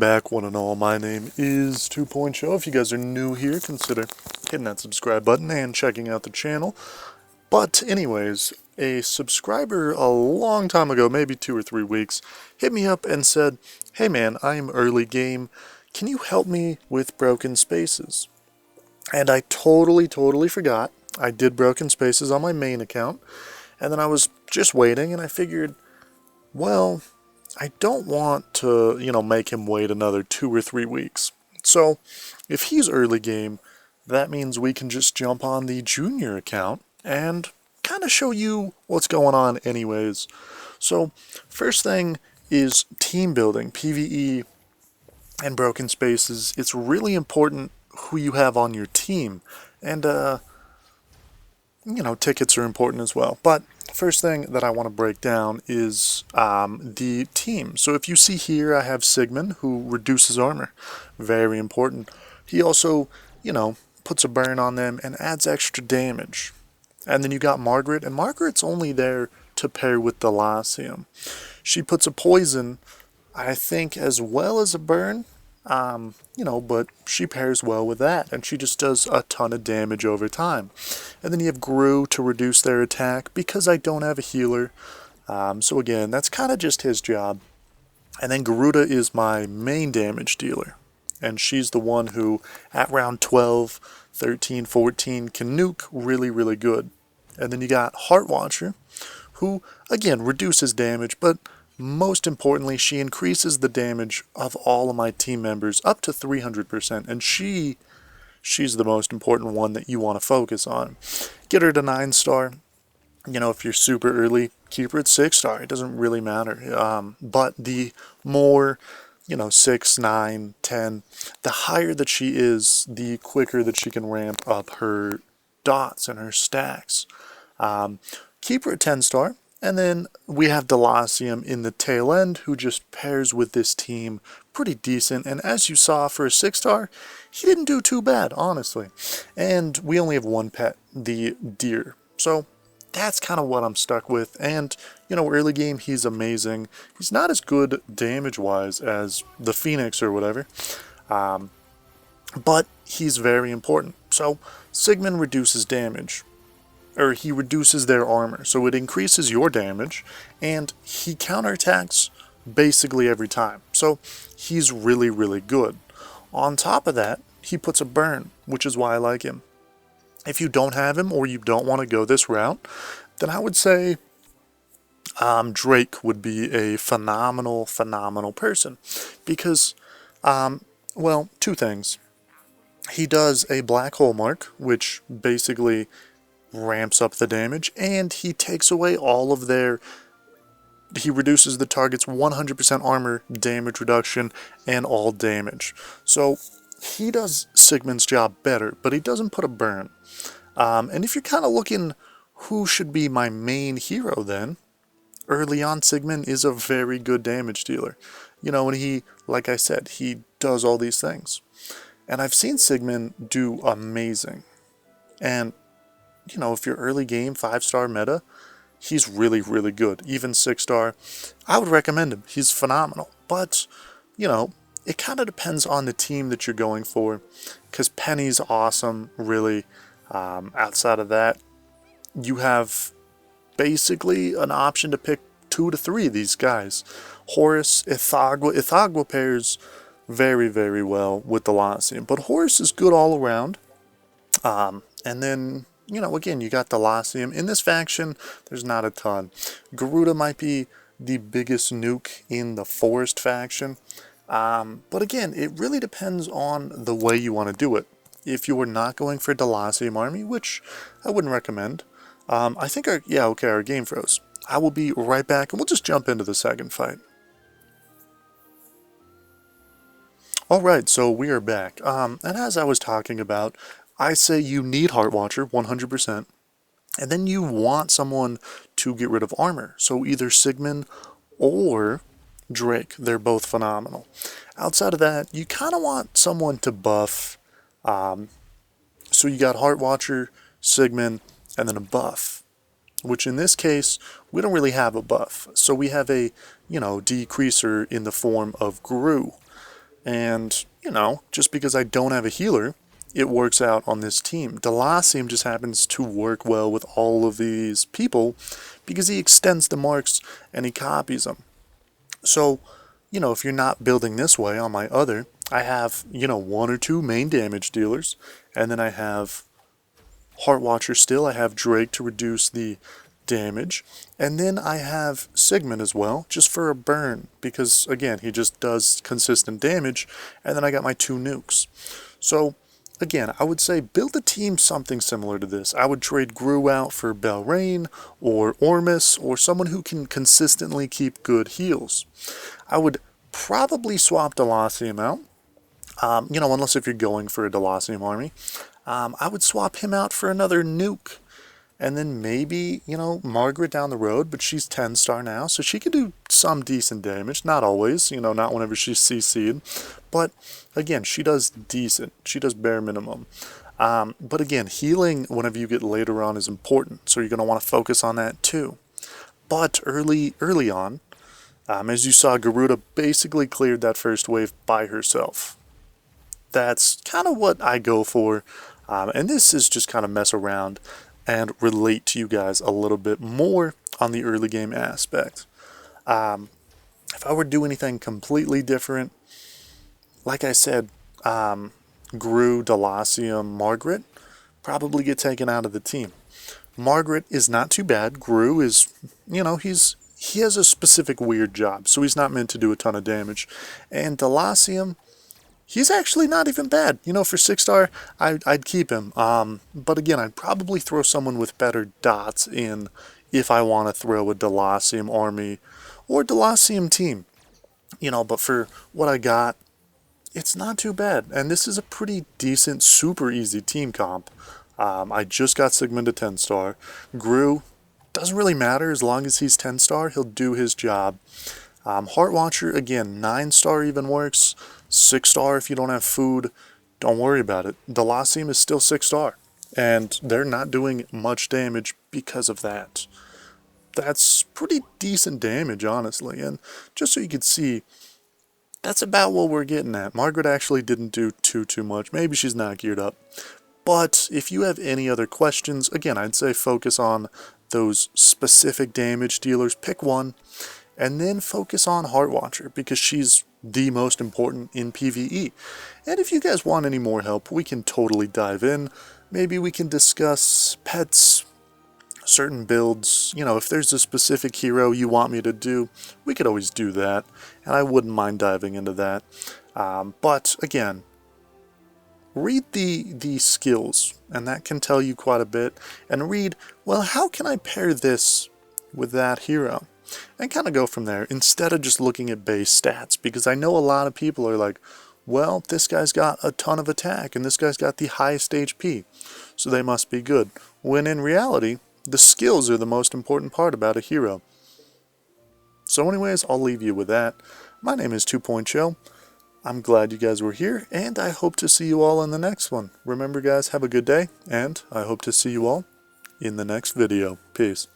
back, one and all. My name is 2 Show. If you guys are new here, consider hitting that subscribe button and checking out the channel. But anyways, a subscriber a long time ago, maybe 2 or 3 weeks, hit me up and said, "Hey man, I am early game. Can you help me with broken spaces?" And I totally forgot. I did broken spaces on my main account, and then I was just waiting, and I figured, well, I don't want to, make him wait another 2 or 3 weeks. So, if he's early game, that means we can just jump on the junior account and kind of show you what's going on anyways. So, first thing is team building, PVE, and broken spaces. It's really important who you have on your team. And, tickets are important as well. But first thing that I want to break down is the team. So if you see here, I have Sigmund, who reduces armor. Very important. He also, puts a burn on them and adds extra damage. And then you got Margaret, and Margaret's only there to pair with Delasium. She puts a poison, I think, as well as a burn. But she pairs well with that, and she just does a ton of damage over time. And then you have Gru to reduce their attack, because I don't have a healer. So again, that's kind of just his job. And then Garuda is my main damage dealer, and she's the one who, at round 12, 13, 14, can nuke really good. And then you got Heartwatcher, who, again, reduces damage, but most importantly, she increases the damage of all of my team members up to 300%, and she's the most important one that you want to focus on. Get her to 9-star. If you're super early, keep her at 6-star. It doesn't really matter. But the more, 6, 9, 10, the higher that she is, the quicker that she can ramp up her dots and her stacks. Keep her at 10-star. And then we have Delasium in the tail end, who just pairs with this team pretty decent. And as you saw, for a 6-star, he didn't do too bad, honestly. And we only have one pet, the deer. So that's kind of what I'm stuck with. And, early game, he's amazing. He's not as good damage-wise as the Phoenix or whatever. But he's very important. So Sigmund reduces damage. Or he reduces their armor, so it increases your damage, and he counterattacks basically every time. So he's really good. On top of that, he puts a burn, which is why I like him. If you don't have him, or you don't want to go this route, then I would say Drake would be a phenomenal person. Because, two things. He does a black hole mark, which basically ramps up the damage, and he takes away all of he reduces the target's 100% armor, damage reduction, and all damage. So he does Sigmund's job better, but he doesn't put a burn. And if you're kind of looking who should be my main hero then, early on Sigmund is a very good damage dealer. And he, like I said, he does all these things. And I've seen Sigmund do amazing. And if you're early game, 5-star meta, he's really good. Even 6-star, I would recommend him. He's phenomenal. But, it kind of depends on the team that you're going for. Because Penny's awesome, really. Outside of that, you have basically an option to pick 2 to 3 of these guys. Horus, Ithagua. Ithagua pairs very well with Delasium. But Horus is good all around. And then, again, you got Delasium. In this faction, there's not a ton. Garuda might be the biggest nuke in the Forest faction. But again, it really depends on the way you want to do it. If you were not going for Delasium army, which I wouldn't recommend, I think our game froze. I will be right back, and we'll just jump into the second fight. Alright, so we are back. And as I was talking about, I say you need Heartwatcher, 100%, and then you want someone to get rid of armor. So either Sigmund or Drake, they're both phenomenal. Outside of that, you kind of want someone to buff. So you got Heartwatcher, Sigmund, and then a buff. Which in this case, we don't really have a buff. So we have a, decreaser in the form of Gru. And, you know, just because I don't have a healer, it works out on this team. Delasium just happens to work well with all of these people because he extends the marks and he copies them. So, you know, if you're not building this way on my other, I have, you know, 1 or 2 main damage dealers, and then I have Heart Watcher still. I have Drake to reduce the damage, and then I have Sigmund as well, just for a burn, because again, he just does consistent damage, and then I got my 2 nukes. So, again, I would say build a team something similar to this. I would trade Gru out for Belrain or Ormus or someone who can consistently keep good heals. I would probably swap Delasium out, you know, unless if you're going for a Delasium army. I would swap him out for another nuke. And then maybe, you know, Margaret down the road, but she's 10 star now, so she can do some decent damage. Not always, you know, not whenever she's CC'd. But, again, she does decent. She does bare minimum. But again, healing whenever you get later on is important, so you're going to want to focus on that too. But early on, as you saw, Garuda basically cleared that first wave by herself. That's kind of what I go for. And this is just kind of mess around and relate to you guys a little bit more on the early game aspect. If I were to do anything completely different, like I said, Gru, Delasium, Margaret probably get taken out of the team. Margaret is not too bad. Gru is, you know, he has a specific weird job, so he's not meant to do a ton of damage. And Delasium, he's actually not even bad. You know, for 6 star, I'd keep him. But again, I'd probably throw someone with better dots in if I want to throw a Delasium army or Delasium team. You know, but for what I got, it's not too bad. And this is a pretty decent, super easy team comp. I just got Sigmund to 10 star. Gru, doesn't really matter as long as he's 10 star, he'll do his job. Heart Watcher, again, 9 star even works. 6 star if you don't have food, don't worry about it. Delasium is still 6 star, and they're not doing much damage because of that. That's pretty decent damage, honestly, and just so you can see, that's about what we're getting at. Margaret actually didn't do too much. Maybe she's not geared up. But if you have any other questions, again, I'd say focus on those specific damage dealers. Pick one, and then focus on Heart Watcher, because she's the most important in PVE. And if you guys want any more help, we can totally dive in. Maybe we can discuss pets, certain builds. You know, if there's a specific hero you want me to do, we could always do that, and I wouldn't mind diving into that. But again, read the skills, and that can tell you quite a bit. And read, well, how can I pair this with that hero? And kind of go from there, instead of just looking at base stats, because I know a lot of people are like, well, this guy's got a ton of attack, and this guy's got the highest HP, so they must be good. When in reality, the skills are the most important part about a hero. So anyways, I'll leave you with that. My name is 2 Show. I'm glad you guys were here, and I hope to see you all in the next one. Remember guys, have a good day, and I hope to see you all in the next video. Peace.